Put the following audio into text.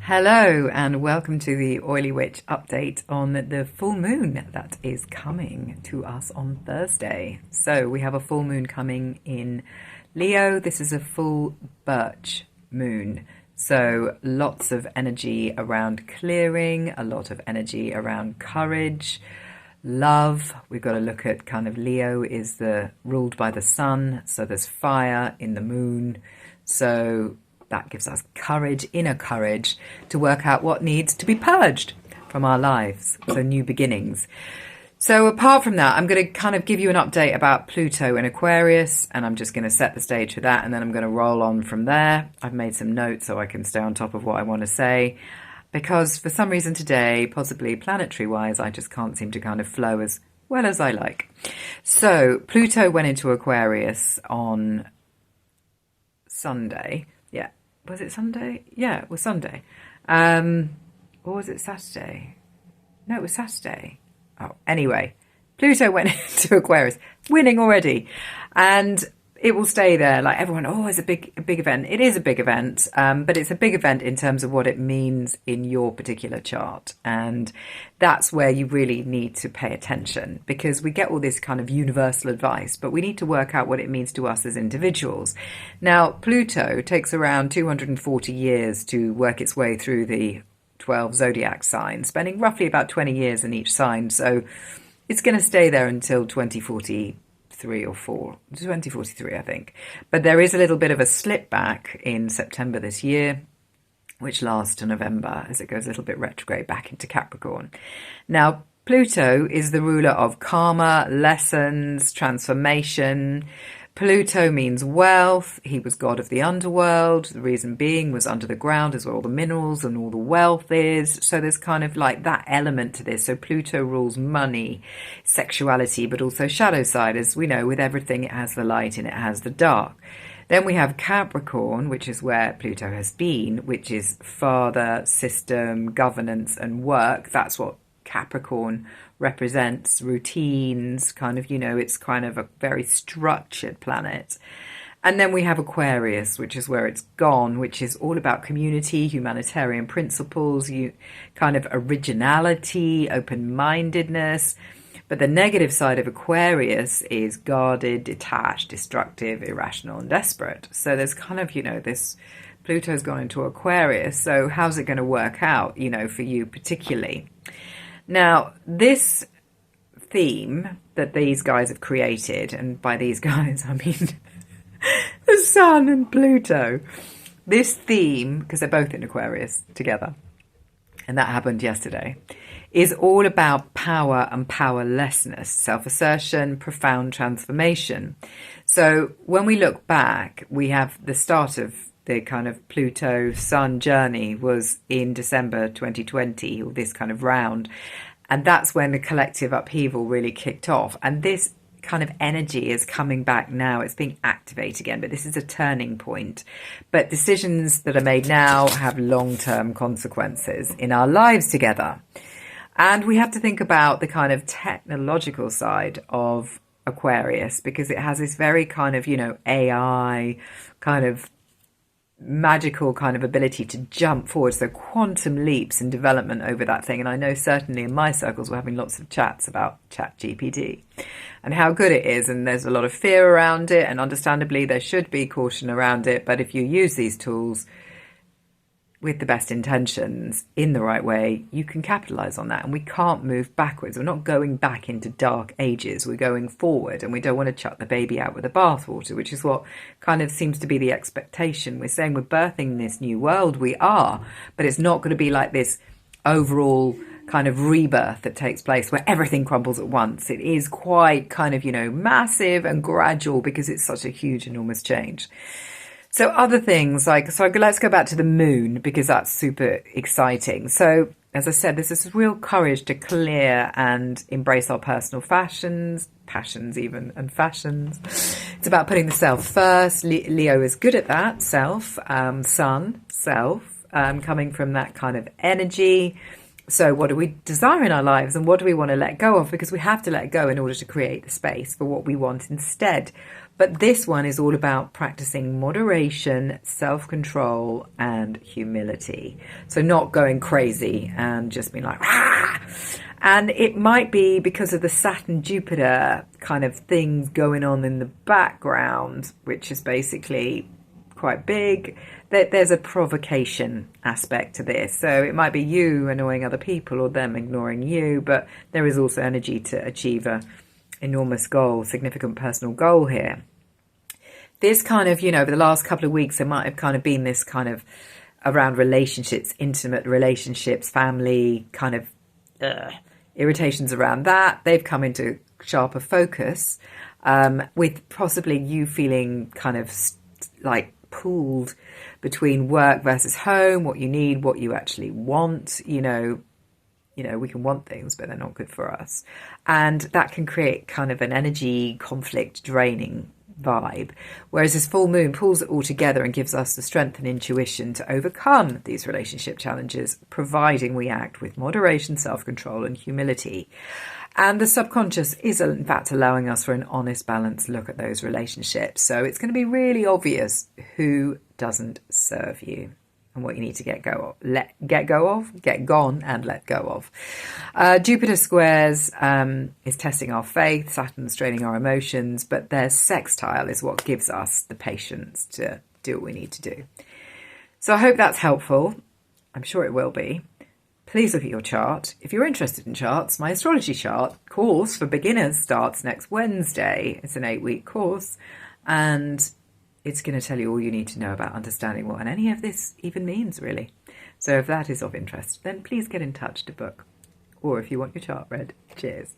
Hello and welcome to the Oily Witch update on the full moon that is coming to us on Thursday. So we have a full moon coming in Leo. This is a full Birch moon. So lots of energy around clearing, a lot of energy around courage, love. We've got to look at kind of Leo is ruled by the sun. So there's fire in the moon. So that gives us courage, inner courage, to work out what needs to be purged from our lives. So new beginnings. So apart from that, I'm going to kind of give you an update about Pluto in Aquarius, and I'm just going to set the stage for that, and then I'm going to roll on from there. I've made some notes so I can stay on top of what I want to say, because for some reason today, possibly planetary-wise, I just can't seem to kind of flow as well as I like. So Pluto went into Aquarius on Sunday. Yeah. Was it Sunday? Yeah, it was Sunday. Or was it Saturday? No, it was Saturday. Oh, anyway, Pluto went into Aquarius, winning already. And it will stay there. Like everyone, it's a big event. It is a big event, but it's a big event in terms of what it means in your particular chart. And that's where you really need to pay attention, because we get all this kind of universal advice, but we need to work out what it means to us as individuals. Now, Pluto takes around 240 years to work its way through the 12 zodiac signs, spending roughly about 20 years in each sign. So it's going to stay there until 2043, I think. But there is a little bit of a slip back in September this year, which lasts to November as it goes a little bit retrograde back into Capricorn. Now, Pluto is the ruler of karma, lessons, transformation. Pluto means wealth. He was god of the underworld. The reason being was under the ground is where all the minerals and all the wealth is. So there's kind of like that element to this. So Pluto rules money, sexuality, but also shadow side. As we know, with everything, it has the light and it has the dark. Then we have Capricorn, which is where Pluto has been, which is father, system, governance and work. That's what Capricorn represents, routines, kind of, it's kind of a very structured planet. And then we have Aquarius, which is where it's gone, which is all about community, humanitarian principles, kind of originality, open-mindedness. But the negative side of Aquarius is guarded, detached, destructive, irrational, and desperate. So there's kind of, this Pluto's gone into Aquarius. So how's it going to work out, for you particularly? Now, this theme that these guys have created, and by these guys, I mean the Sun and Pluto, this theme, because they're both in Aquarius together, and that happened yesterday, is all about power and powerlessness, self-assertion, profound transformation. So when we look back, we have the start of the kind of Pluto-Sun journey was in December 2020, or this kind of round. And that's when the collective upheaval really kicked off. And this kind of energy is coming back now. It's being activated again, but this is a turning point. But decisions that are made now have long-term consequences in our lives together. And we have to think about the kind of technological side of Aquarius, because it has this very kind of, AI kind of magical kind of ability to jump forward, so quantum leaps in development over that thing. And I know certainly in my circles we're having lots of chats about ChatGPT and how good it is, and there's a lot of fear around it, and understandably there should be caution around it, but if you use these tools with the best intentions in the right way, you can capitalize on that. And we can't move backwards. We're not going back into dark ages. We're going forward, and we don't want to chuck the baby out with the bathwater, which is what kind of seems to be the expectation. We're saying we're birthing this new world. We are, but it's not going to be like this overall kind of rebirth that takes place where everything crumbles at once. It is quite kind of, massive and gradual, because it's such a huge, enormous change. So other things let's go back to the moon, because that's super exciting. So as I said, there's this real courage to clear and embrace our personal passions, and fashions. It's about putting the self first. Leo is good at that. Self, sun, self, coming from that kind of energy. So what do we desire in our lives, and what do we want to let go of? Because we have to let go in order to create the space for what we want instead. But this one is all about practicing moderation, self-control, and humility. So not going crazy and just being like, ah! And it might be because of the Saturn-Jupiter kind of things going on in the background, which is basically quite big, that there's a provocation aspect to this. So it might be you annoying other people or them ignoring you, but there is also energy to achieve a enormous goal, significant personal goal here. This kind of, over the last couple of weeks, there might have kind of been this kind of around relationships, intimate relationships, family, kind of irritations around that. They've come into sharper focus, with possibly you feeling kind of like pulled between work versus home, what you need, what you actually want. We can want things, but they're not good for us. And that can create kind of an energy conflict draining vibe. Whereas this full moon pulls it all together and gives us the strength and intuition to overcome these relationship challenges, providing we act with moderation, self-control, and humility. And the subconscious is, in fact, allowing us for an honest, balanced look at those relationships. So it's going to be really obvious who doesn't serve you and what you need to get gone and let go of. Jupiter squares is testing our faith, Saturn's draining our emotions, but their sextile is what gives us the patience to do what we need to do. So I hope that's helpful. I'm sure it will be. Please look at your chart. If you're interested in charts, my astrology chart course for beginners starts next Wednesday. It's an 8-week course, and it's going to tell you all you need to know about understanding what any of this even means, really. So if that is of interest, then please get in touch to book. Or if you want your chart read. Cheers.